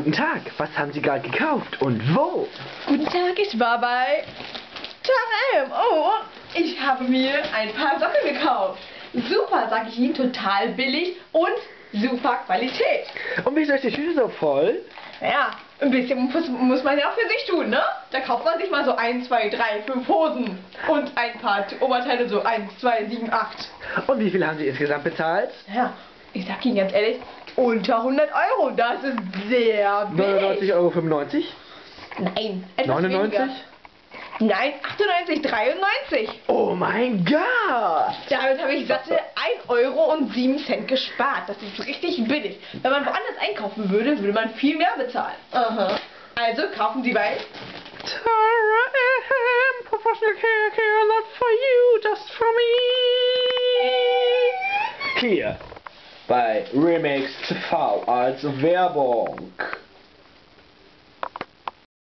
Guten Tag, was haben Sie gerade gekauft und wo? Guten Tag, ich war bei Tara. Oh, ich habe mir ein paar Socken gekauft. Super, sag ich Ihnen, total billig und super Qualität. Und wieso ist die Tüte so voll? Ja, ein bisschen muss man ja auch für sich tun, ne? Da kauft man sich mal so 1, 2, 3, 5 Hosen und ein paar Oberteile, so 1, 2, 7, 8. Und wie viel haben Sie insgesamt bezahlt? Ja, ich sag Ihnen ganz ehrlich, unter 100 Euro, das ist sehr billig. 99,95 €? Nein, etwas 99? weniger. Nein, 98,93 €. Oh mein Gott! Damit habe ich satte 1,07 € gespart. Das ist richtig billig. Wenn man woanders einkaufen würde, würde man viel mehr bezahlen. Aha. Also kaufen Sie bei Tara M. Professional care, not for you, just for me. Hier bei Remix TV als Werbung.